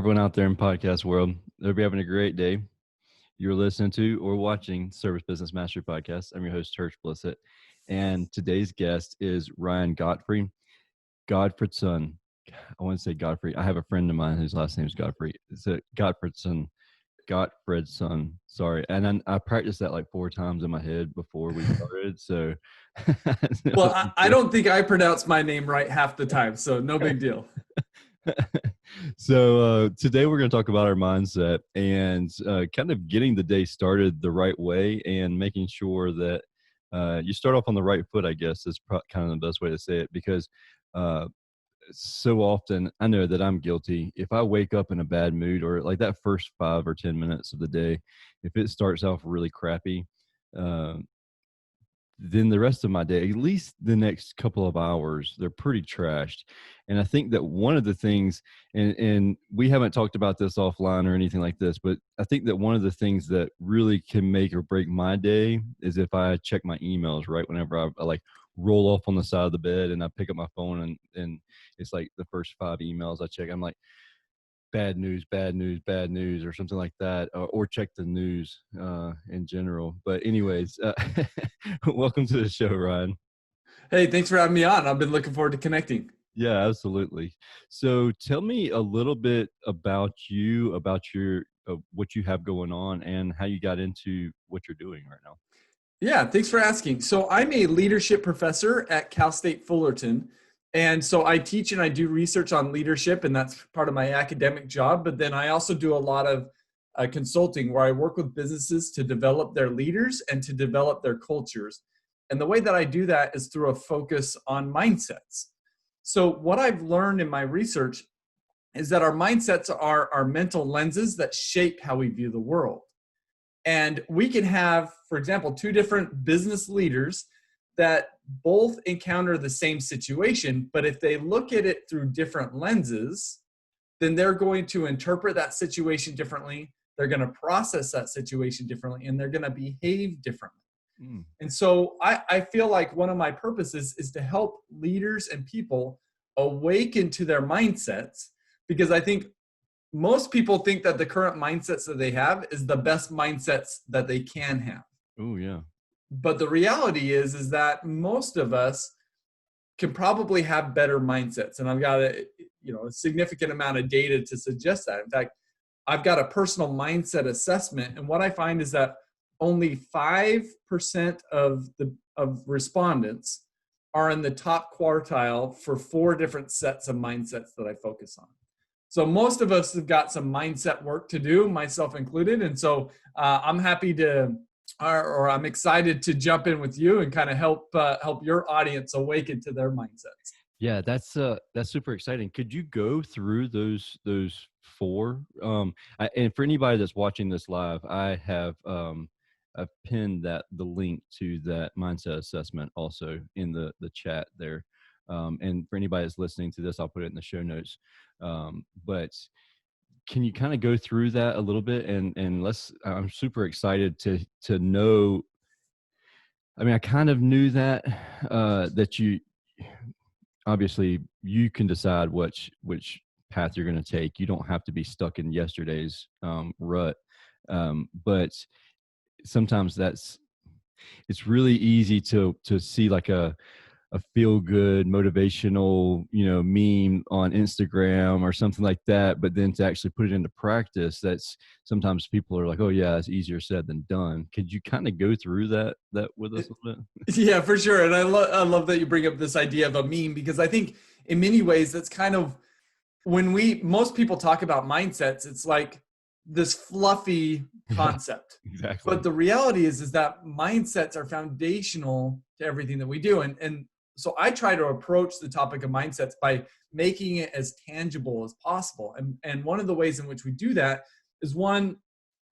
everyone out there in podcast world. They'll be having a great day. You're listening to or watching Service Business Mastery Podcast. I'm your host, Church Blissett. And today's guest is Ryan Godfredson. I want to say Godfrey. I have a friend of mine whose last name is Godfrey. It's a Godfredson. Sorry. And then I practiced that like 4 times in my head before we started. So, Well, I don't think I pronounce my name right half the time, so no big deal. So today we're going to talk about our mindset and kind of getting the day started the right way and making sure that you start off on the right foot, I guess is kind of the best way to say it, because so often I know that I'm guilty. If I wake up in a bad mood, or like that first 5 or 10 minutes of the day, if it starts off really crappy, then the rest of my day, at least the next couple of hours, they're pretty trashed. And I think that one of the things, and we haven't talked about this offline or anything like this, but I think that one of the things that really can make or break my day is if I check my emails right whenever I like roll off on the side of the bed and I pick up my phone and it's like the first 5 emails I check, I'm like, bad news, or something like that, or check the news in general. But anyways, welcome to the show, Ryan. Hey, thanks for having me on. I've been looking forward to connecting. Yeah, absolutely. So tell me a little bit about you, about your what you have going on and how you got into what you're doing right now. Yeah, thanks for asking. So I'm a leadership professor at Cal State Fullerton. And so I teach and I do research on leadership, and that's part of my academic job. But then I also do a lot of consulting where I work with businesses to develop their leaders and to develop their cultures. And the way that I do that is through a focus on mindsets. So what I've learned in my research is that our mindsets are our mental lenses that shape how we view the world. And we can have, for example, 2 different business leaders that both encounter the same situation, but if they look at it through different lenses, then they're going to interpret that situation differently, they're going to process that situation differently, and they're going to behave differently. And so I feel like one of my purposes is to help leaders and people awaken to their mindsets, because I think most people think that the current mindsets that they have is the best mindsets that they can have. Oh, yeah. But the reality is that most of us can probably have better mindsets. And I've got a significant amount of data to suggest that. In fact, I've got a personal mindset assessment. And what I find is that only 5% of respondents are in the top quartile for 4 different sets of mindsets that I focus on. So most of us have got some mindset work to do, myself included. And so I'm happy to, or I'm excited to jump in with you and kind of help your audience awaken to their mindsets. Yeah, that's super exciting. Could you go through those 4? And for anybody that's watching this live, I have I've pinned the link to that mindset assessment also in the chat there. And for anybody that's listening to this, I'll put it in the show notes. But can you kind of go through that a little bit? And I'm super excited to know. I mean, I kind of knew that you obviously you can decide which path you're going to take. You don't have to be stuck in yesterday's rut. But sometimes it's really easy to see like a feel good motivational, meme on Instagram or something like that. But then to actually put it into practice, that's sometimes people are like, oh yeah, it's easier said than done. Could you kind of go through that with us a little bit? Yeah, for sure. And I love that you bring up this idea of a meme, because I think in many ways that's kind of when most people talk about mindsets, it's like this fluffy concept. Exactly. But the reality is that mindsets are foundational to everything that we do. And so I try to approach the topic of mindsets by making it as tangible as possible. And one of the ways in which we do that is, one,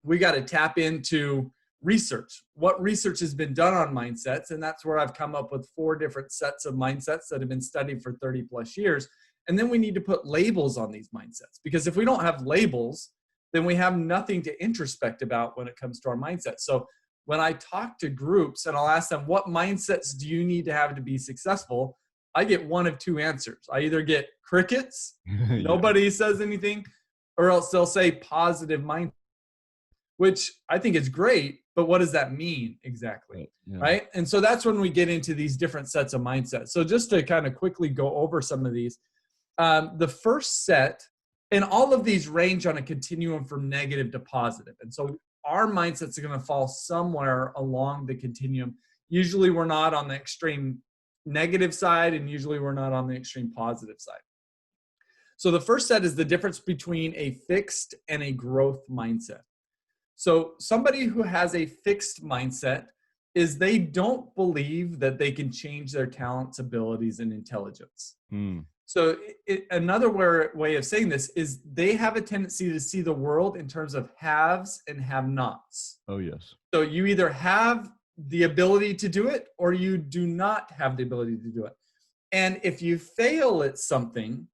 we got to tap into research. What research has been done on mindsets? And that's where I've come up with 4 different sets of mindsets that have been studied for 30 plus years. And then we need to put labels on these mindsets, because if we don't have labels, then we have nothing to introspect about when it comes to our mindset. So when I talk to groups and I'll ask them, what mindsets do you need to have to be successful? I get one of 2 answers. I either get crickets, nobody says anything, or else they'll say positive mindset, which I think is great, but what does that mean exactly? Right. Yeah. Right. And so that's when we get into these different sets of mindsets. So just to kind of quickly go over some of these, the first set, and all of these range on a continuum from negative to positive. And so our mindsets are going to fall somewhere along the continuum. Usually we're not on the extreme negative side, and usually we're not on the extreme positive side. So the first set is the difference between a fixed and a growth mindset. So somebody who has a fixed mindset is they don't believe that they can change their talents, abilities, and intelligence. Mm. So another way of saying this is they have a tendency to see the world in terms of haves and have-nots. Oh, yes. So you either have the ability to do it or you do not have the ability to do it. And if you fail at something,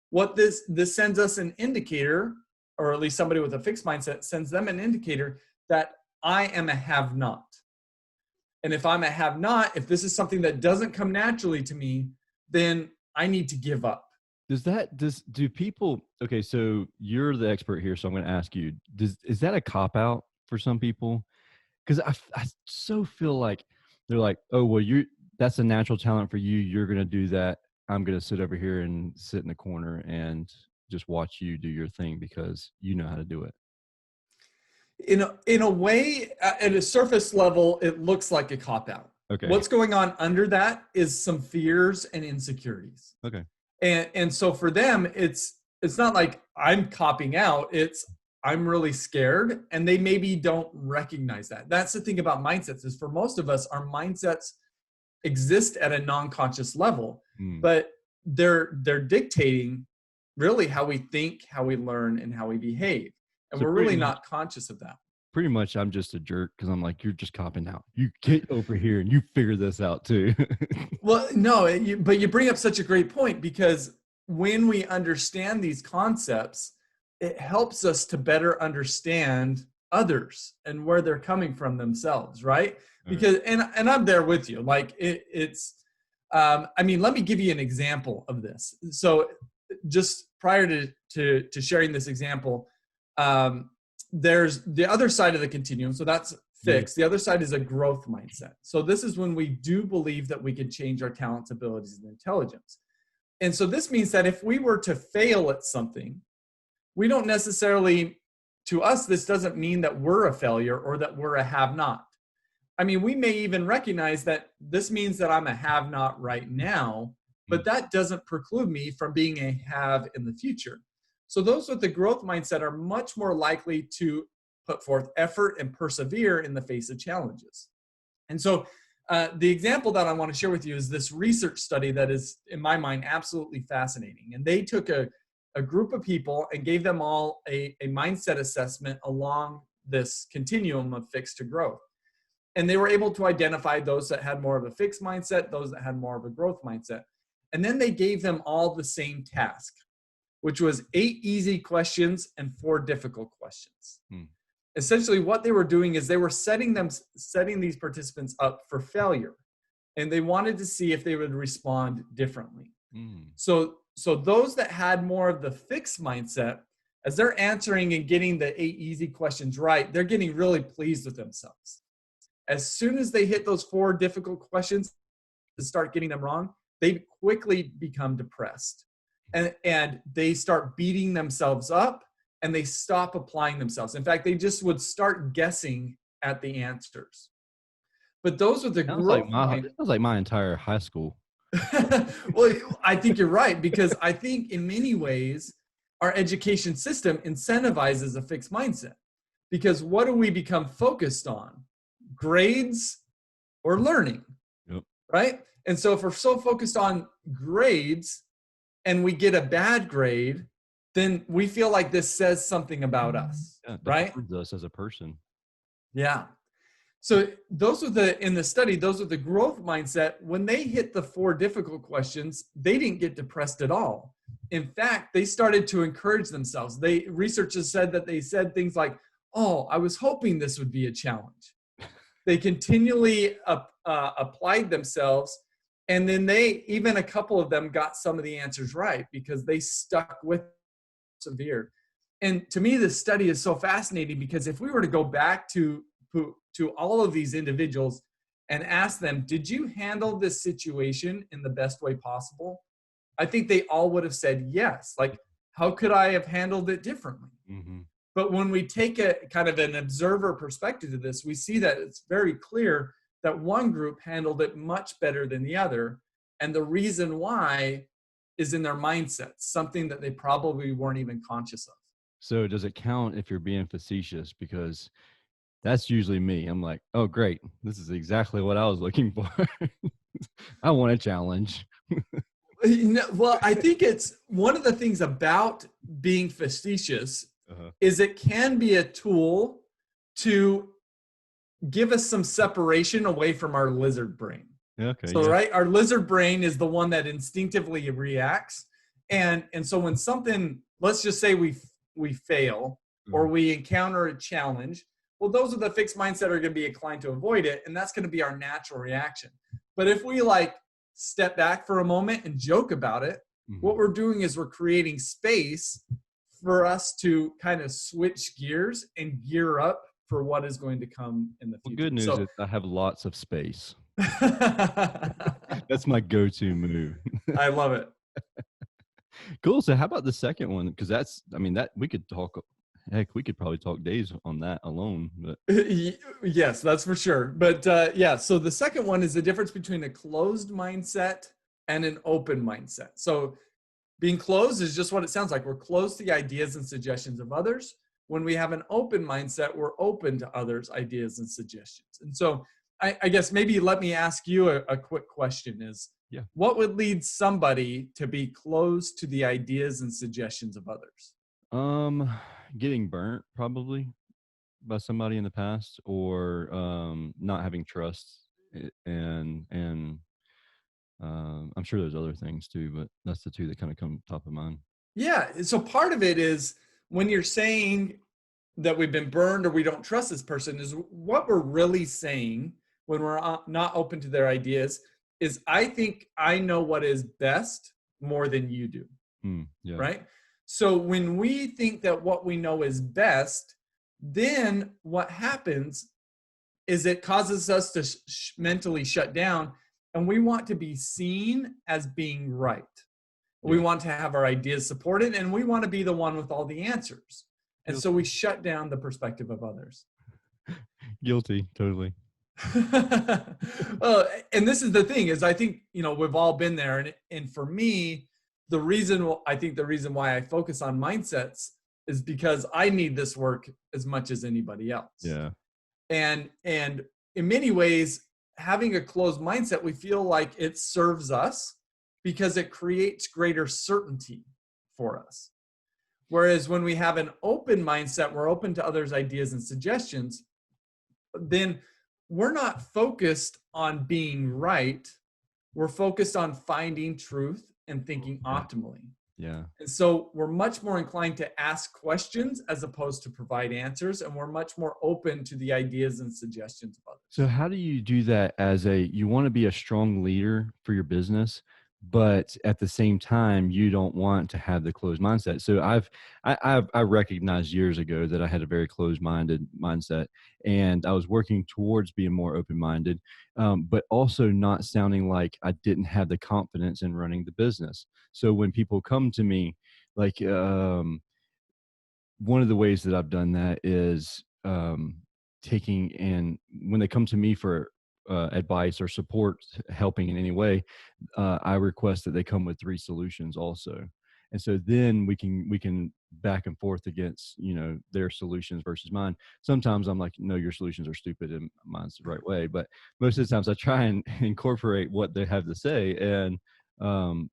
what this sends us an indicator, or at least somebody with a fixed mindset sends them an indicator that I am a have-not. And if I'm a have-not, if this is something that doesn't come naturally to me, then I need to give up. Do people, okay, so you're the expert here, so I'm going to ask you, is that a cop-out for some people? Because I so feel like they're like, oh, well, that's a natural talent for you. You're going to do that. I'm going to sit over here and sit in the corner and just watch you do your thing because you know how to do it. In a way, at a surface level, it looks like a cop-out. Okay. What's going on under that is some fears and insecurities. Okay. And so for them, it's not like I'm copping out. It's I'm really scared, and they maybe don't recognize that. That's the thing about mindsets is for most of us, our mindsets exist at a non-conscious level, but they're dictating really how we think, how we learn, and how we behave. And So we're really not conscious of that. Pretty much I'm just a jerk because I'm like, you're just copping out. You get over here and you figure this out too. Well, no, but you bring up such a great point, because when we understand these concepts, it helps us to better understand others and where they're coming from themselves, right? Because, and I'm there with you. Like I mean, let me give you an example of this. So just prior to sharing this example, there's the other side of the continuum. So that's fixed. The other side is a growth mindset. So this is when we do believe that we can change our talents, abilities, and intelligence. And so this means that if we were to fail at something, we don't necessarily, to us, this doesn't mean that we're a failure or that we're a have-not. I mean, we may even recognize that this means that I'm a have-not right now, but that doesn't preclude me from being a have in the future. So those with the growth mindset are much more likely to put forth effort and persevere in the face of challenges. And so the example that I want to share with you is this research study that is, in my mind, absolutely fascinating. And they took a group of people and gave them all a mindset assessment along this continuum of fixed to growth. And they were able to identify those that had more of a fixed mindset, those that had more of a growth mindset. And then they gave them all the same task, which was 8 easy questions and 4 difficult questions. Essentially, what they were doing is they were setting these participants up for failure, and they wanted to see if they would respond differently. So those that had more of the fixed mindset, as they're answering and getting the 8 easy questions right, they're getting really pleased with themselves. As soon as they hit those 4 difficult questions and start getting them wrong, they quickly become depressed. And they start beating themselves up, and they stop applying themselves. In fact, they just would start guessing at the answers. But those with the growth mind, it sounds like my entire high school. well, I think you're right, because I think in many ways our education system incentivizes a fixed mindset. Because what do we become focused on? Grades or learning, right? And so if we're so focused on grades and we get a bad grade, then we feel like this says something about us, right? That us as a person. Yeah. So those in the study, those with the growth mindset, when they hit the 4 difficult questions, they didn't get depressed at all. In fact, they started to encourage themselves. Researchers said that they said things like, oh, I was hoping this would be a challenge. They continually applied themselves. And then even a couple of them got some of the answers right because they stuck with persevered. And to me, this study is so fascinating because if we were to go back to all of these individuals and ask them, did you handle this situation in the best way possible? I think they all would have said yes. Like, how could I have handled it differently? Mm-hmm. But when we take a kind of an observer perspective to this, we see that it's very clear that one group handled it much better than the other. And the reason why is in their mindsets, something that they probably weren't even conscious of. So does it count if you're being facetious? Because that's usually me. I'm like, oh, great. This is exactly what I was looking for. I want a challenge. Well, I think it's one of the things about being facetious Uh-huh. is it can be a tool to give us some separation away from our lizard brain. Okay. So, Yeah. right, our lizard brain is the one that instinctively reacts, and so when something, let's just say we fail or Mhm. we encounter a challenge, well, those are the fixed minds that are going to be inclined to avoid it, and that's going to be our natural reaction. But if we like step back for a moment and joke about it, what Mhm. we're doing is we're creating space for us to kind of switch gears and gear up for what is going to come in the Well, future. good news So is I have lots of space. I That's my go-to move. love it. Cool. So how about the second one? Because that's, I mean, that we could talk, heck, we could probably talk days on that alone. But Yes, that's for sure. But yeah, so the second one is the difference between a closed mindset and an open mindset. So being closed is just what it sounds like. We're closed to the ideas and suggestions of others. When we have an open mindset, we're open to others' ideas and suggestions. And so I guess maybe let me ask you a quick question is yeah. what would lead somebody to be closed to the ideas and suggestions of others? Um, Getting burnt probably by somebody in the past, or not having trust, and I'm sure there's other things too, but that's the two that kind of come top of mind. Yeah. So part of it is when you're saying that we've been burned or we don't trust this person, is what we're really saying when we're not open to their ideas is I think I know what is best more than you do. Yeah. Right? So when we think that what we know is best, then what happens is it causes us to mentally shut down, and we want to be seen as being right. We Yeah. want to have our ideas supported, and we want to be the one with all the answers. And so we Guilty. shut down the perspective of others. Guilty. Totally. Well, and this is the thing is I think, we've all been there. And for me, the reason why I focus on mindsets is because I need this work as much as anybody else. Yeah. And in many ways, having a closed mindset, we feel like it serves us because it creates greater certainty for us. Whereas when we have an open mindset, we're open to others' ideas and suggestions, then we're not focused on being right. We're focused on finding truth and thinking Yeah. optimally. Yeah. And so we're much more inclined to ask questions as opposed to provide answers. And we're much more open to the ideas and suggestions of So others. how do you do that you want to be a strong leader for your business, but at the same time, you don't want to have the closed mindset. So I recognized years ago that I had a very closed-minded mindset, and I was working towards being more open-minded, but also not sounding like I didn't have the confidence in running the business. So when people come to me, like, one of the ways that I've done that is taking and when they come to me for advice or support, helping in any way, I request that they come with three solutions also, and so then we can back and forth against their solutions versus mine. Sometimes I'm like, no, your solutions are stupid and mine's the right way, but most of the times I try and incorporate what they have to say, and um,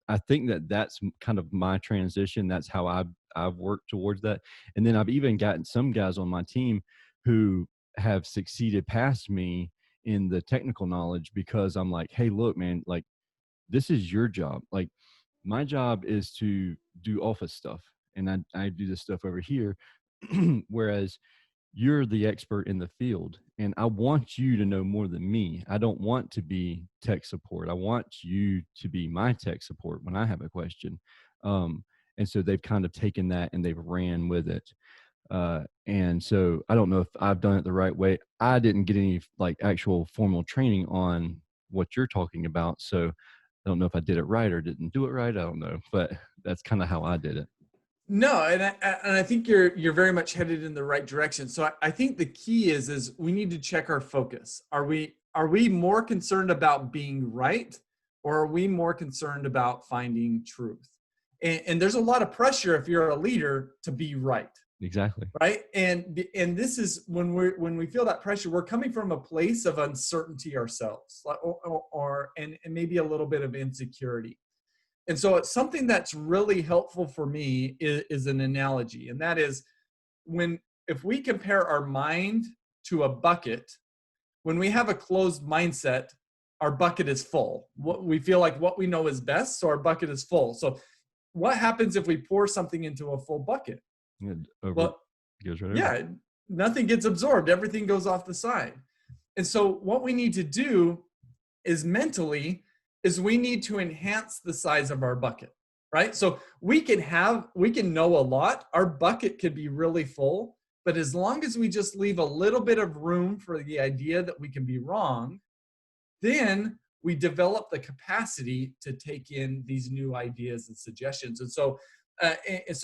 I think that that's kind of my transition. That's how I've worked towards that. And then I've even gotten some guys on my team who have succeeded past me in the technical knowledge because I'm like, hey, look, man, like this is your job. Like my job is to do office stuff, and I do this stuff over here. Whereas you're the expert in the field, and I want you to know more than me. I don't want to be tech support. I want you to be my tech support when I have a question. um, And so they've kind of taken that and they've ran with it. And so I don't know if I've done it the right way. I didn't get any like actual formal training on what you're talking about. So I don't know if I did it right or didn't do it right. I don't know, but that's kind of how I did it. No, and I think you're very much headed in the right direction. So I think the key is we need to check our focus. Are we more concerned about being right, or are we more concerned about finding truth? And there's a lot of pressure if you're a leader to be right, Exactly. right? And this is when we feel that pressure, we're coming from a place of uncertainty ourselves, and maybe a little bit of insecurity. And so it's something that's really helpful for me is an analogy. And that is if we compare our mind to a bucket, when we have a closed mindset, our bucket is full. We feel like what we know is best, so our bucket is full. So what happens if we pour something into a full bucket? Well, Goes right over. yeah, nothing gets absorbed. Everything goes off the side. And so what we need to do is mentally is we need to enhance the size of our bucket, right? So we can know a lot. Our bucket could be really full, but as long as we just leave a little bit of room for the idea that we can be wrong, then we develop the capacity to take in these new ideas and suggestions. And so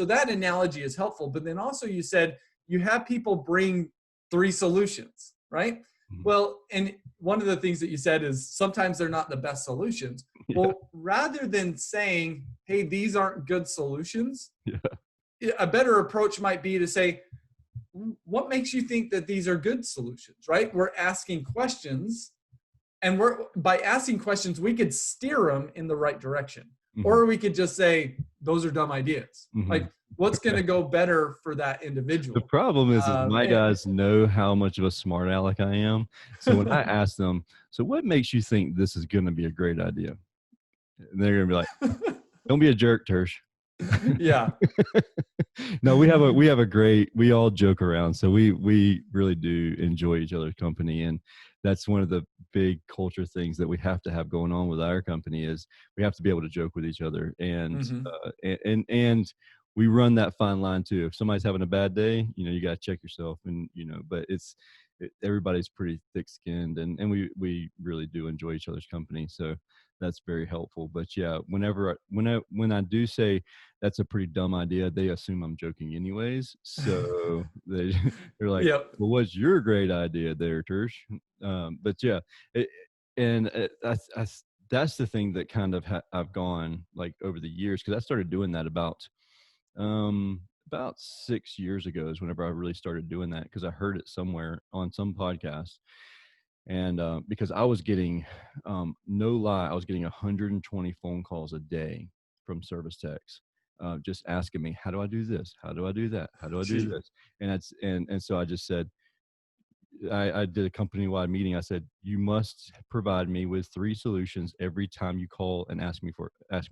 that analogy is helpful. But then also you said you have people bring 3 solutions, right? Mhm. Well, and one of the things that you said is sometimes they're not the best solutions. Yeah. Well, rather than saying, hey, these aren't good solutions, Yeah. a better approach might be to say, what makes you think that these are good solutions, right? We're asking questions, and by asking questions, we could steer them in the right direction. Mhm. Or we could just say, those are dumb ideas. Mhm. Like, what's going to go better for that individual? The problem is my And- guys know how much of a smart aleck I am. So when I ask them, so what makes you think this is going to be a great idea? And they're going to be like, don't be a jerk, Tersh. yeah. No, we all joke around. So we really do enjoy each other's company. And that's one of the big culture things that we have to have going on with our company is we have to be able to joke with each other. Mhm. And we run that fine line too. If somebody's having a bad day, you got to check yourself but everybody's pretty thick skinned and we really do enjoy each other's company. So that's very helpful. But yeah, when I do say that's a pretty dumb idea, they assume I'm joking anyways. So they're like, Yep. well, what's your great idea there, Tersh? But yeah, that's the thing that kind of I've gone like over the years, because I started doing that about 6 years ago is whenever I really started doing that, because I heard it somewhere on some podcast. And because I was getting, no lie, I was getting 120 phone calls a day from service techs, just asking me, how do I do this? How do I do that? How do I do Gee. this? And so I just said, I did a company-wide meeting. I said, you must provide me with 3 solutions every time you call and ask me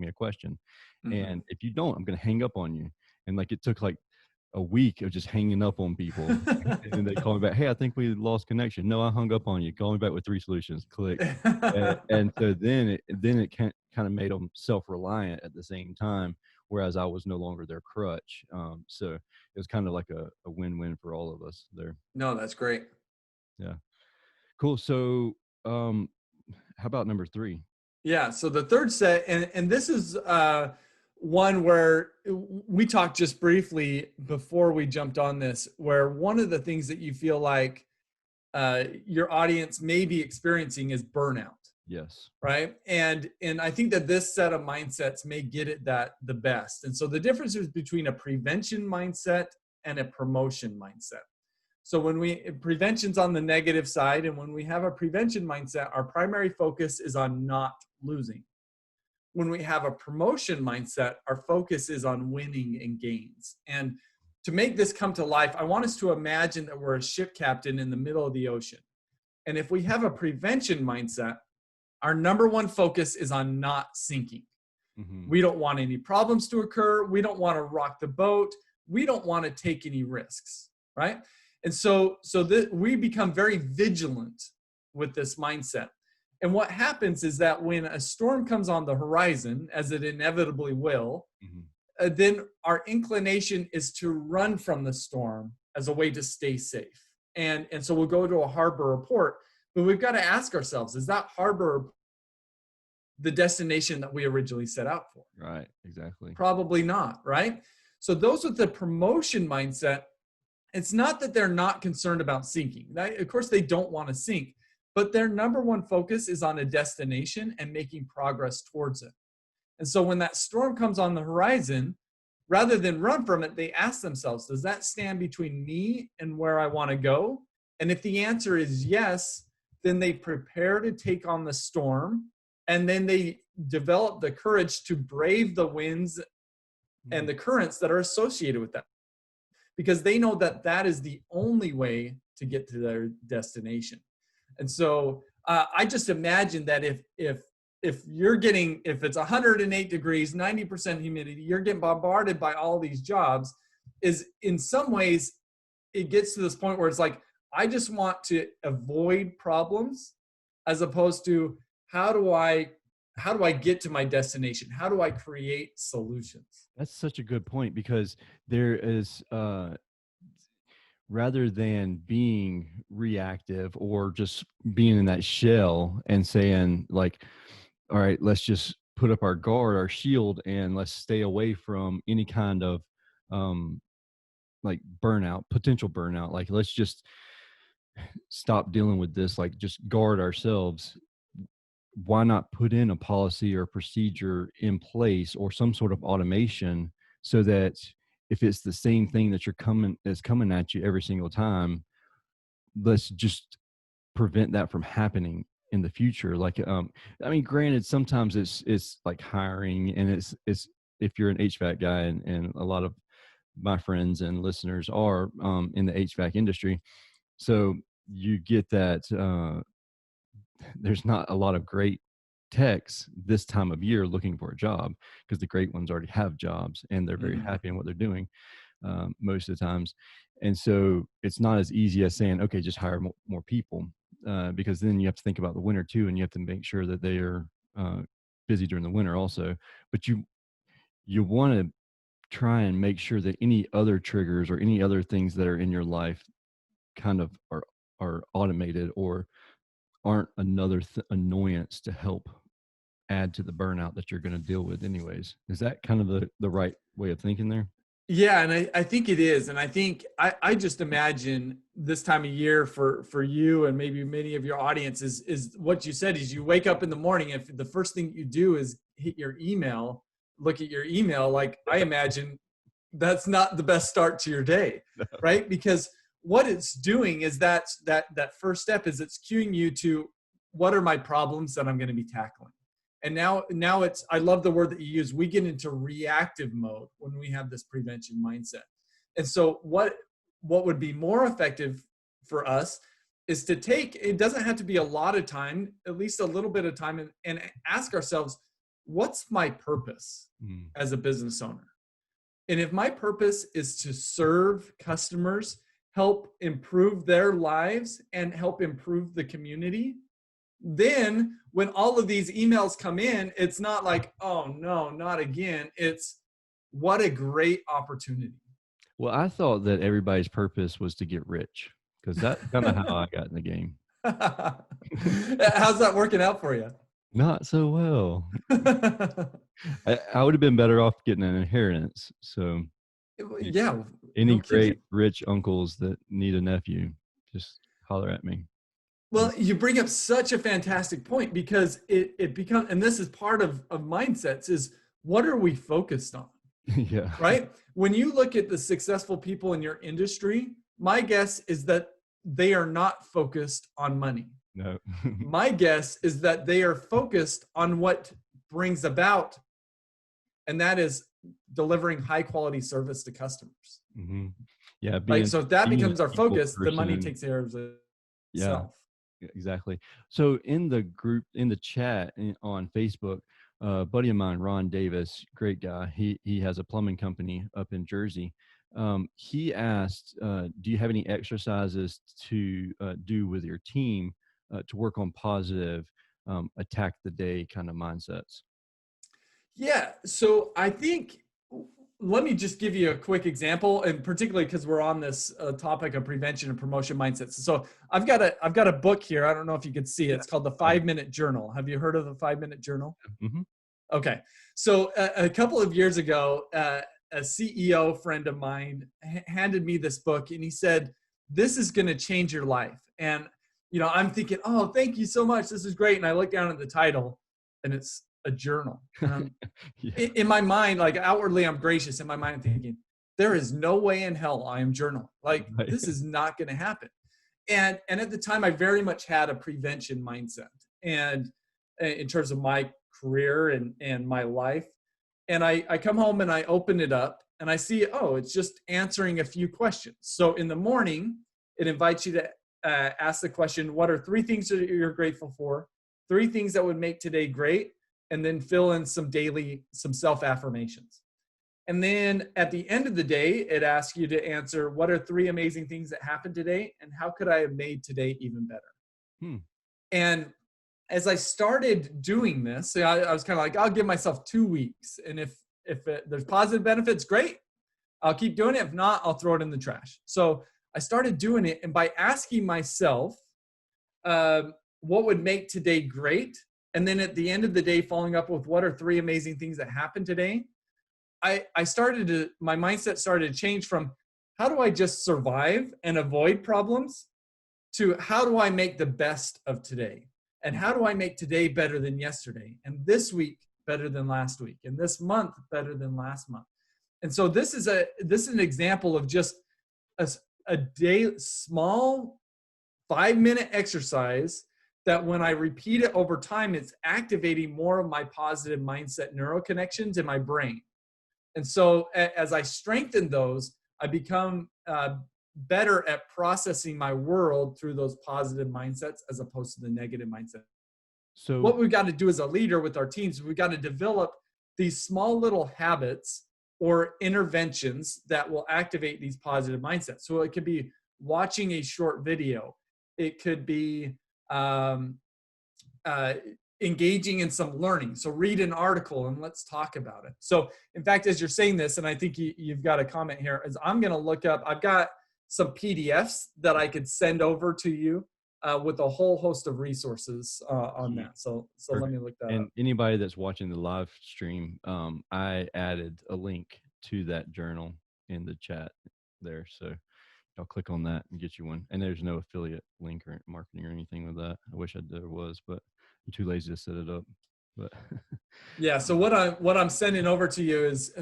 a question. Mhm. And if you don't, I'm going to hang up on you. And like, it took like a week of just hanging up on people. And then they call me back, hey, I think we lost connection. No, I hung up on you. Call me back with 3 solutions. Click. And so then it kind of made them self-reliant at the same time, whereas I was no longer their crutch. So it was kind of like a win-win for all of us there. No, that's great. Yeah. Cool. So, how about number 3? Yeah. So the third set, and this is one where we talked just briefly before we jumped on this, where one of the things that you feel like your audience may be experiencing is burnout, Yes. right? And I think that this set of mindsets may get it that the best. And so the difference is between a prevention mindset and a promotion mindset. So prevention's on the negative side, and when we have a prevention mindset, our primary focus is on not losing. When we have a promotion mindset, our focus is on winning and gains. And to make this come to life, I want us to imagine that we're a ship captain in the middle of the ocean. And if we have a prevention mindset, our number one focus is on not sinking. Mm-hmm. We don't want any problems to occur. We don't want to rock the boat. We don't want to take any risks, right? And so we become very vigilant with this mindset. And what happens is that when a storm comes on the horizon, as it inevitably will, Mm-hmm. then our inclination is to run from the storm as a way to stay safe. And so we'll go to a harbor or port, but we've got to ask ourselves, is that harbor the destination that we originally set out for? Right. Exactly. Probably not, right? So those with the promotion mindset, it's not that they're not concerned about sinking. Of course, they don't want to sink, but their number one focus is on a destination and making progress towards it. And so when that storm comes on the horizon, rather than run from it, they ask themselves, does that stand between me and where I want to go? And if the answer is yes, then they prepare to take on the storm, and then they develop the courage to brave the winds and the currents that are associated with that, because they know that that is the only way to get to their destination. And so I just imagine that if you're getting, if it's 108 degrees, 90% humidity, you're getting bombarded by all these jobs, is in some ways it gets to this point where it's like, I just want to avoid problems, as opposed to how do I get to my destination? How do I create solutions? That's such a good point, because there is, rather than being reactive or just being in that shell and saying like, all right, let's just put up our guard, our shield, and let's stay away from any kind of um, like burnout, potential burnout. Like, let's just stop dealing with this, like just guard ourselves. Why not put in a policy or procedure in place, or some sort of automation, so that if it's the same thing that is coming at you every single time, let's just prevent that from happening in the future. Like, I mean, granted, sometimes it's like hiring, and it's if you're an HVAC guy, and a lot of my friends and listeners are in the HVAC industry, so you get that there's not a lot of great techs this time of year looking for a job, because the great ones already have jobs and they're very Mhm. happy in what they're doing most of the times. And so it's not as easy as saying, okay, just hire more people, because then you have to think about the winter too, and you have to make sure that they are busy during the winter also. But you want to try and make sure that any other triggers or any other things that are in your life kind of are automated, or aren't another annoyance to help add to the burnout that you're going to deal with anyways. Is that kind of the right way of thinking there? Yeah, and I think it is. And I think I just imagine this time of year for you and maybe many of your audience is what you said, is you wake up in the morning, if the first thing you do is hit your email, look at your email, like I imagine that's not the best start to your day, right? Because what it's doing is that first step is it's cueing you to, what are my problems that I'm going to be tackling? And now it's, I love the word that you use, we get into reactive mode when we have this prevention mindset. And so what would be more effective for us is to take, it doesn't have to be a lot of time, at least a little bit of time, and ask ourselves, what's my purpose Mm. as a business owner? And if my purpose is to serve customers, help improve their lives, and help improve the community, then when all of these emails come in, it's not like, oh no, not again. It's, what a great opportunity. Well, I thought that everybody's purpose was to get rich, because that's kind of how I got in the game. How's that working out for you? Not so well. I would have been better off getting an inheritance. So y- Yeah, any no kidding. great rich uncles that need a nephew, just holler at me. Well, you bring up such a fantastic point, because it becomes, and this is part of mindsets, is what are we focused on, Yeah. right? When you look at the successful people in your industry, my guess is that they are not focused on money. No. My guess is that they are focused on what brings about, and that is delivering high quality service to customers. Hmm. Yeah, Right. So if that being a becomes our people focus, the money person. takes care of Yeah, itself. exactly. So in the group, in the chat on Facebook, a buddy of mine, Ron Davis, great guy. He has a plumbing company up in Jersey. He asked, "Do you have any exercises to do with your team to work on positive, attack the day kind of mindsets?" Yeah. So I think let me just give you a quick example, and particularly because we're on this topic of prevention and promotion mindsets. So I've got a book here. I don't know if you can see it. Yeah. It's called the Oh, 5-Minute Journal. Have you heard of the 5-Minute Journal? mm-hmm. Okay. So a couple of years ago, a CEO friend of mine handed me this book, and he said, "This is going to change your life." And I'm thinking, "Oh, thank you so much. This is great." And I look down at the title, and it's a journal. And I'm Yeah. in my mind, like outwardly, I'm gracious. In my mind, I'm thinking, there is no way in hell I am journaling. Like Right. this is not going to happen. And at the time, I very much had a prevention mindset, and in terms of my career and my life. And I come home and I open it up and I see, oh, it's just answering a few questions. So in the morning, it invites you to ask the question, what are 3 things that you're grateful for? 3 things that would make today great, and then fill in some self-affirmations. And then at the end of the day, it asks you to answer, what are 3 amazing things that happened today, and how could I have made today even better? Hmm. And as I started doing this, I was kind of like, I'll give myself 2 weeks. And if there's positive benefits, great. I'll keep doing it. If not, I'll throw it in the trash. So I started doing it. And by asking myself, what would make today great? And then at the end of the day, following up with what are 3 amazing things that happened today? My mindset started to change from how do I just survive and avoid problems to how do I make the best of today? And how do I make today better than yesterday? And this week better than last week? And this month better than last month? And so this is an example of just a day, small 5-minute exercise that when I repeat it over time, it's activating more of my positive mindset neuroconnections in my brain. And so as I strengthen those, I become better at processing my world through those positive mindsets as opposed to the negative mindset. So What we've got to do as a leader with our teams, we've got to develop these small little habits or interventions that will activate these positive mindsets. So it could be watching a short video. It could be uh, engaging in some learning. So read an article and let's talk about it. So in fact, as you're saying this, and I think you've got a comment here, is I'm going to look up, I've got some PDFs that I could send over to you with a whole host of resources on yeah, that. So let perfect. me look that up. And anybody that's watching the live stream, I added a link to that journal in the chat there. So I'll click on that and get you one. And there's no affiliate link or marketing or anything with that. I wish there was, but I'm too lazy to set it up. But Yeah. So what I'm sending over to you is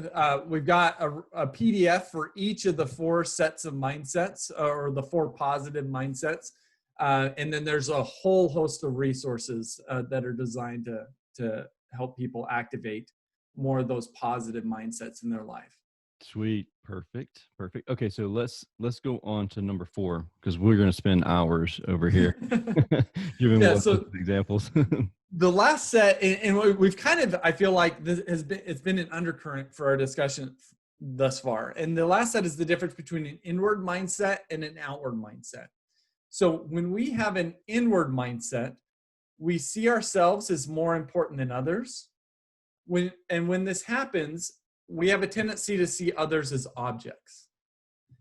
we've got a PDF for each of the 4 sets of mindsets or the 4 positive mindsets, and then there's a whole host of resources that are designed to help people activate more of those positive mindsets in their life. sweet, perfect. Okay, so let's go on to number 4 because we're going to spend hours over here giving Yeah. one So examples. the last set, and we've kind of, I feel like it's been an undercurrent for our discussion thus far. And the last set is the difference between an inward mindset and an outward mindset. So when we have an inward mindset, we see ourselves as more important than others. When this happens, we have a tendency to see others as objects.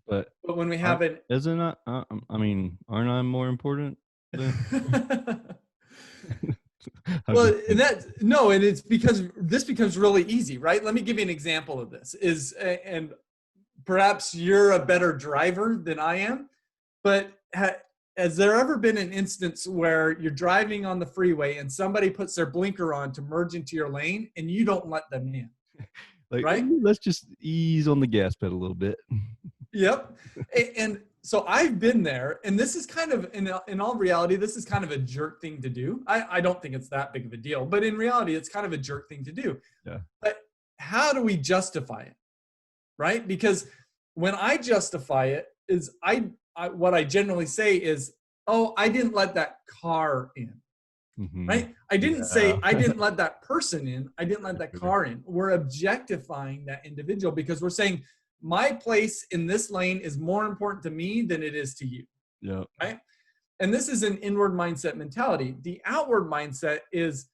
But But when we have an isn't I mean, aren't I more important than? I'm well, just and kidding. and it's because this becomes really easy, right? Let me give you an example of this. And perhaps you're a better driver than I am, but has there ever been an instance where you're driving on the freeway and somebody puts their blinker on to merge into your lane and you don't let them in, Like, right? let's just ease on the gas pedal a little bit. Yep. And so I've been there, and this is kind of, in all reality, this is kind of a jerk thing to do. I don't think it's that big of a deal, but in reality, it's kind of a jerk thing to do. Yeah. But how do we justify it, right? Because when I justify it, is what I generally say is, oh, I didn't let that car in, Mm-hmm. right? I didn't say I Yeah. didn't let that person in. I didn't let that car in. We're objectifying that individual because we're saying my place in this lane is more important to me than it is to you, Yeah. right? And this is an inward mindset mentality. The outward mindset is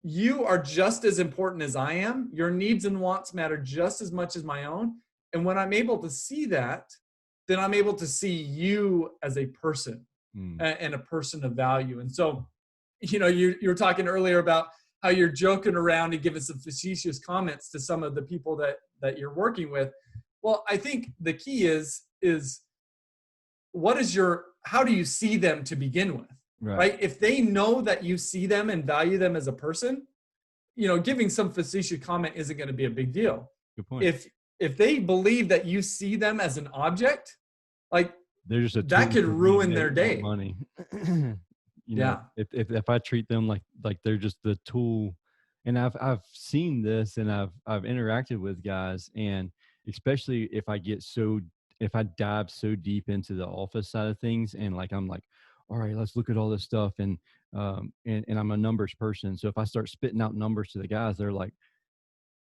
you are just as important as I am. Your needs and wants matter just as much as my own. And when I'm able to see that, then I'm able to see you as a person Mm, and a person of value. And so, you were talking earlier about how you're joking around and giving some facetious comments to some of the people that you're working with. Well, I think the key is how do you see them to begin with, right. right? If they know that you see them and value them as a person, giving some facetious comment isn't going to be a big deal. Good point. If they believe that you see them as an object, like, They're just a that tool could for me to ruin make their more day. money. Yeah. If I treat them like they're just the tool, and I've seen this, and I've interacted with guys, and especially if I dive so deep into the office side of things, and like I'm like, all right, let's look at all this stuff, and I'm a numbers person, so if I start spitting out numbers to the guys, they're like,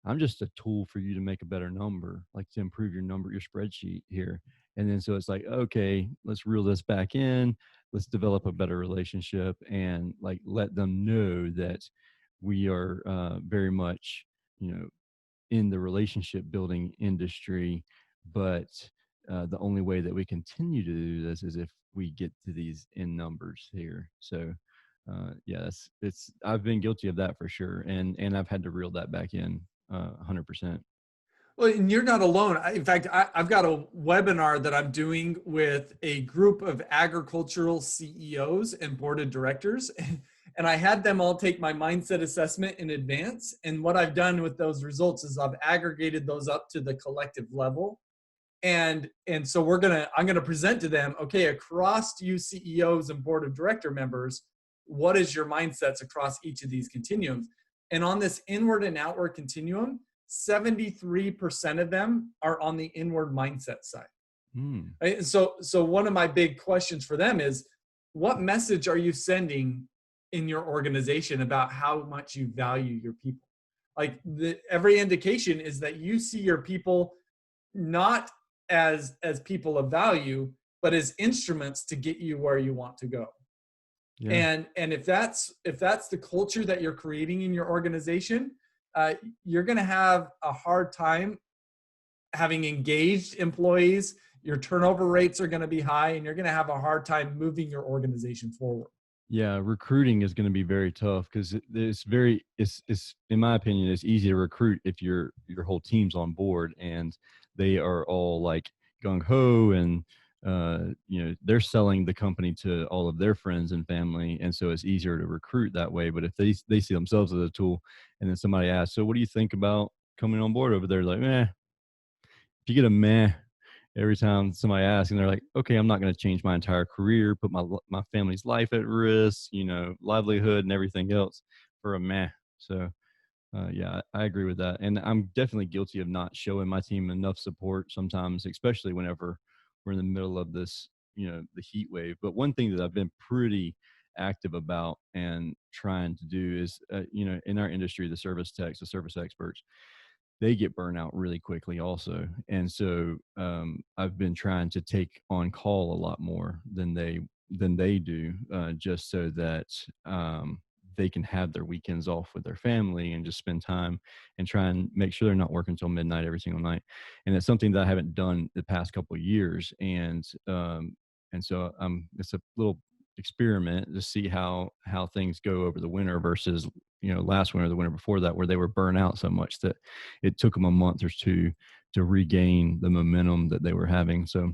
I'm just a tool for you to make a better number, like to improve your spreadsheet here. And then so it's like, okay, let's reel this back in. Let's develop a better relationship and like let them know that we are very much, in the relationship building industry. But the only way that we continue to do this is if we get to these in numbers here. So yeah, I've been guilty of that for sure, and I've had to reel that back in 100%. Well, and you're not alone. In fact, I've got a webinar that I'm doing with a group of agricultural CEOs and board of directors. And I had them all take my mindset assessment in advance. And what I've done with those results is I've aggregated those up to the collective level. And so I'm gonna present to them, okay, across you CEOs and board of director members, what is your mindsets across each of these continuums? And on this inward and outward continuum, 73% of them are on the inward mindset side. Mm, Right? So one of my big questions for them is, what message are you sending in your organization about how much you value your people? Like, every indication is that you see your people not as people of value, but as instruments to get you where you want to go. yeah. And if that's the culture that you're creating in your organization, you're going to have a hard time having engaged employees. Your turnover rates are going to be high, and you're going to have a hard time moving your organization forward. Yeah, recruiting is going to be very tough because it's in my opinion, it's easy to recruit if your whole team's on board and they are all like gung ho, and they're selling the company to all of their friends and family, and so it's easier to recruit that way. But if they see themselves as a tool, and then somebody asks, so what do you think about coming on board over there? Like, if you get a meh every time somebody asks, and they're like, okay, I'm not going to change my entire career, put my family's life at risk, livelihood and everything else for a meh. So yeah, I agree with that. And I'm definitely guilty of not showing my team enough support sometimes, especially whenever we're in the middle of this, the heat wave. But one thing that I've been pretty active about and trying to do is, in our industry, the service techs, the service experts, they get burnout really quickly also. And so I've been trying to take on call a lot more than they do, just so that they can have their weekends off with their family and just spend time and try and make sure they're not working until midnight every single night. And it's something that I haven't done the past couple of years. And so it's a little experiment to see how things go over the winter versus last winter, the winter before that, where they were burnt out so much that it took them a month or two to regain the momentum that they were having. So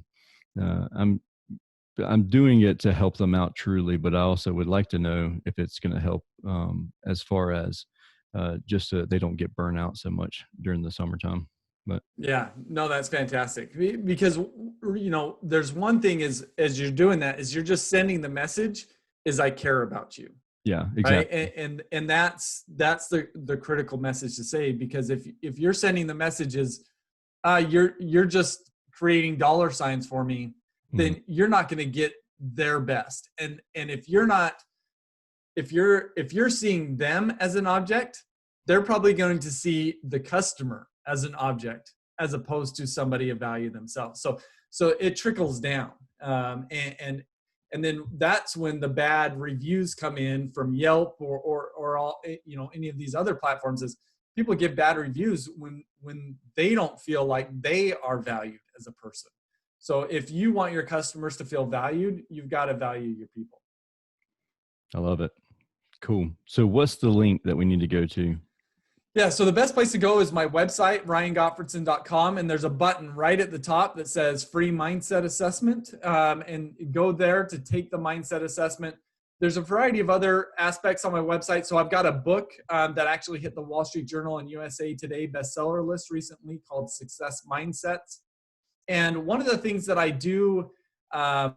uh, i'm I'm doing it to help them out truly, but I also would like to know if it's going to help, as far as just so they don't get burnt out so much during the summertime. But Yeah, no, that's fantastic. Because there's one thing is, as you're doing that, is you're just sending the message is, I care about you, yeah, right? exactly. And that's the critical message to say, because if you're sending the messages, you're just creating dollar signs for me, Mhm. then you're not going to get their best. And if you're seeing them as an object, they're probably going to see the customer as an object as opposed to somebody of value themselves. So it trickles down. And And then that's when the bad reviews come in from Yelp or all, any of these other platforms. Is people give bad reviews when they don't feel like they are valued as a person. So if you want your customers to feel valued, you've got to value your people. I love it. Cool. So what's the link that we need to go to? Yeah, so the best place to go is my website, ryangottfredson.com, and there's a button right at the top that says free mindset assessment, and go there to take the mindset assessment. There's a variety of other aspects on my website. So I've got a book that actually hit the Wall Street Journal and USA Today bestseller list recently called Success Mindsets. And one of the things that I do, I've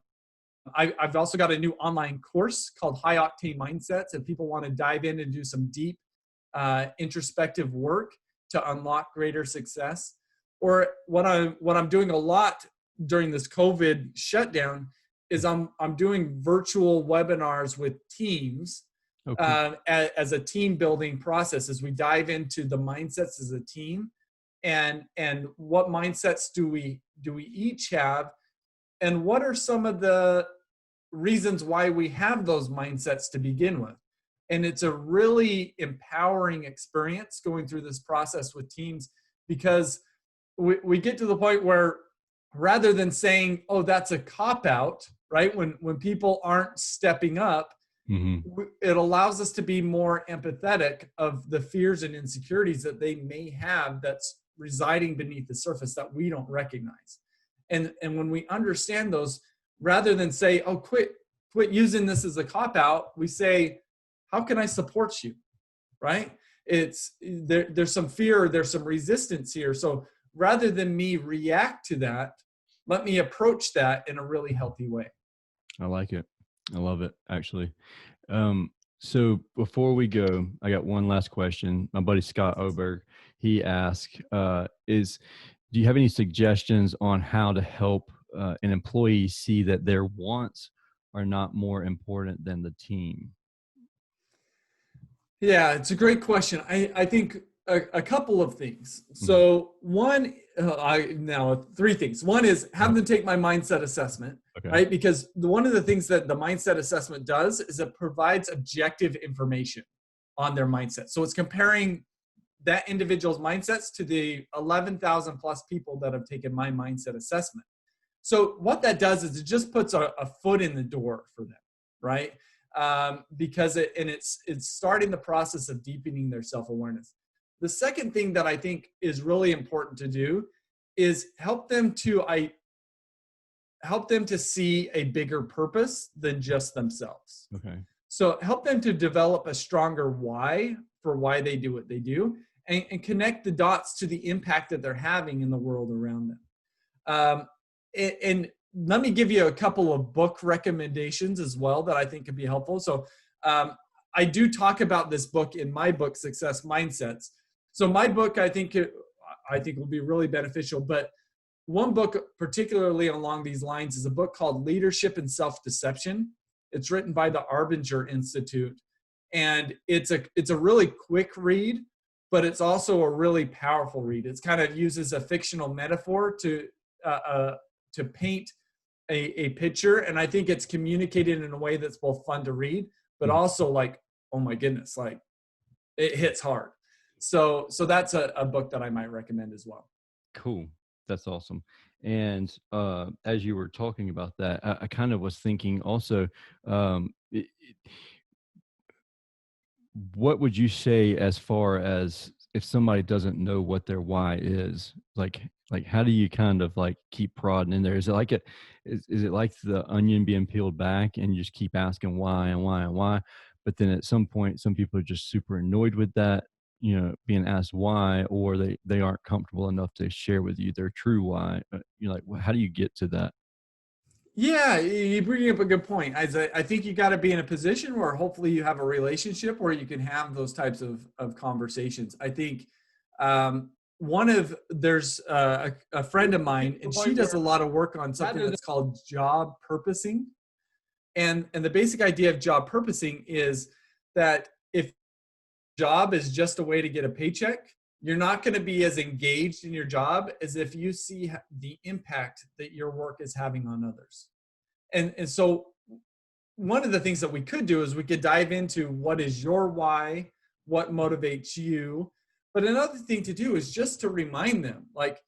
also got a new online course called High Octane Mindsets. If people want to dive in and do some deep introspective work to unlock greater success. Or what I'm doing a lot during this COVID shutdown is I'm doing virtual webinars with teams as a team building process, as we dive into the mindsets as a team, and what mindsets do we each have, and what are some of the reasons why we have those mindsets to begin with. And it's a really empowering experience going through this process with teams, because we get to the point where, rather than saying, oh, that's a cop-out, right? When people aren't stepping up, it allows us to be more empathetic of the fears and insecurities that they may have that's residing beneath the surface that we don't recognize. And when we understand those, rather than say, oh, quit using this as a cop-out, we say, how can I support you, right? There's some fear, there's some resistance here. So rather than me react to that, let me approach that in a really healthy way. I like it. I love it, actually. So before we go, I got one last question. My buddy Scott Oberg, he asked, do you have any suggestions on how to help an employee see that their wants are not more important than the team? Yeah, it's a great question. I think a couple of things. So one, three things. One is have them take my mindset assessment, right? Because one of the things that the mindset assessment does is it provides objective information on their mindset. So it's comparing that individual's mindsets to the 11,000 plus people that have taken my mindset assessment. So what that does is it just puts a foot in the door for them, right? Because it's starting the process of deepening their self-awareness. The second thing that I think is really important to do is help them to see a bigger purpose than just themselves. Okay. So help them to develop a stronger why for why they do what they do, and connect the dots to the impact that they're having in the world around them. And let me give you a couple of book recommendations as well that I think could be helpful. So I do talk about this book in my book, Success Mindsets. So my book, I think will be really beneficial. But one book particularly along these lines is a book called Leadership and Self-Deception. It's written by the Arbinger Institute. And it's a really quick read, but it's also a really powerful read. It's kind of uses a fictional metaphor to paint a picture, and I think it's communicated in a way that's both fun to read, but also like, oh my goodness, like it hits hard. So that's a book that I might recommend as well. Cool. That's awesome. And as you were talking about that, I kind of was thinking also, what would you say as far as if somebody doesn't know what their why is, like how do you kind of like keep prodding in there? Is it like is it like the onion being peeled back and you just keep asking why and why and why? But then at some point, some people are just super annoyed with that, being asked why, or they aren't comfortable enough to share with you their true why. Like, well, how do you get to that? Yeah, you bring up a good point. I think you got to be in a position where hopefully you have a relationship where you can have those types of conversations. I think there's a friend of mine, and she does a lot of work on something that's called job purposing. And the basic idea of job purposing is that if job is just a way to get a paycheck, you're not going to be as engaged in your job as if you see the impact that your work is having on others. And so one of the things that we could do is we could dive into what is your why, what motivates you. But another thing to do is just to remind them, like,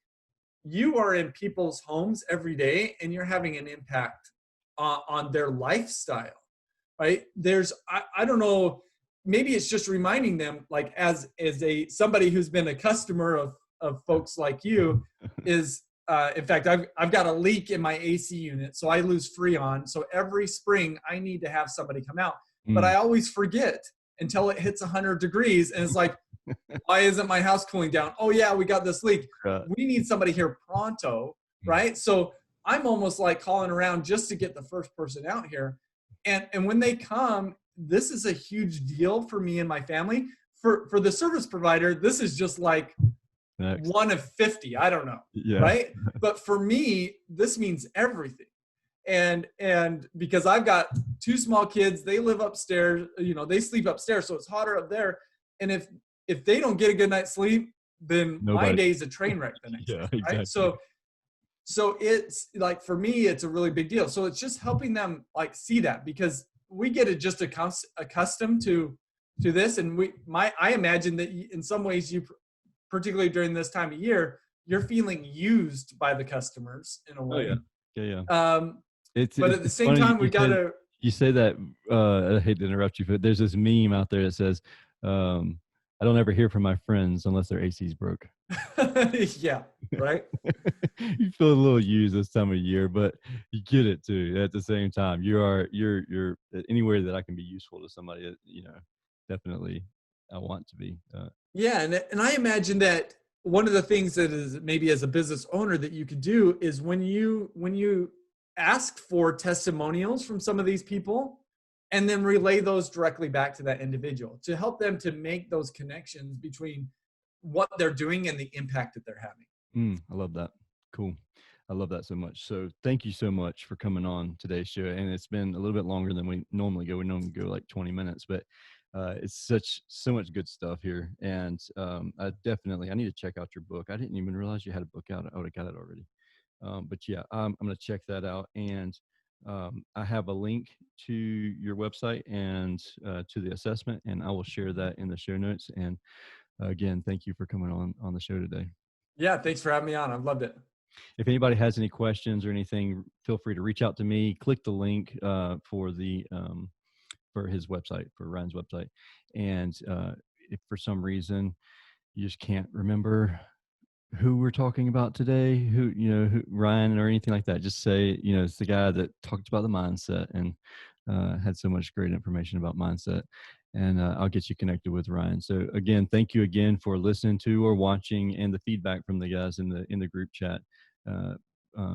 you are in people's homes every day and you're having an impact on their lifestyle, right? I don't know, maybe it's just reminding them, like, as somebody who's been a customer of folks like you, is in fact, I've got a leak in my AC unit, so I lose Freon. So every spring I need to have somebody come out, but I always forget until it hits 100 degrees, and it's like, why isn't my house cooling down? Oh yeah, we got this leak. We need somebody here pronto, right? So I'm almost like calling around just to get the first person out here. And when they come, this is a huge deal for me and my family. For the service provider, this is just like one of 50, I don't know, right? But for me, this means everything. And because I've got 2 small kids, they live upstairs, they sleep upstairs, so it's hotter up there. And if they don't get a good night's sleep, then my day's a train wreck the next day, right? Exactly. So it's like, for me, it's a really big deal. So it's just helping them like see that, because we get it just accustomed to this. And I imagine that in some ways, you, particularly during this time of year, you're feeling used by the customers in a way. But at the same time, we got to. You say that, I hate to interrupt you, but there's this meme out there that says, I don't ever hear from my friends unless their AC's broke. Yeah, right. You feel a little used this time of year, but you get it too. At the same time, you're anywhere that I can be useful to somebody, definitely I want to be. Yeah, and I imagine that one of the things that is maybe as a business owner that you could do is when you ask for testimonials from some of these people, and then relay those directly back to that individual to help them to make those connections between what they're doing and the impact that they're having. I love that. Cool. I love that so much. So thank you so much for coming on today's show. And it's been a little bit longer than we normally go. We normally go like 20 minutes, but it's so much good stuff here. And I need to check out your book. I didn't even realize you had a book out. I would have got it already. But yeah, I'm going to check that out. And I have a link to your website and to the assessment, and I will share that in the show notes. And again, thank you for coming on the show today. Yeah, thanks for having me on. I've loved it. If anybody has any questions or anything, feel free to reach out to me. Click the link for his website, for Ryan's website. And if for some reason you just can't remember who we're talking about today, who Ryan or anything like that, just say, it's the guy that talked about the mindset and had so much great information about mindset, and I'll get you connected with Ryan. So again, thank you again for listening to or watching, and the feedback from the guys in the group chat. The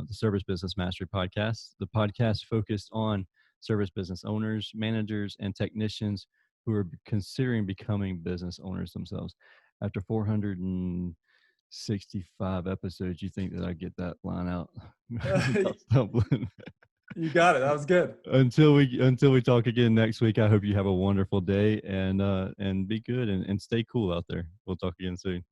Service Business Mastery Podcast, the podcast focused on service business owners, managers, and technicians who are considering becoming business owners themselves. After 465 episodes, you think that I get that line out? You got it. That was good. Until we talk again next week, I hope you have a wonderful day, and be good and stay cool out there. We'll talk again soon.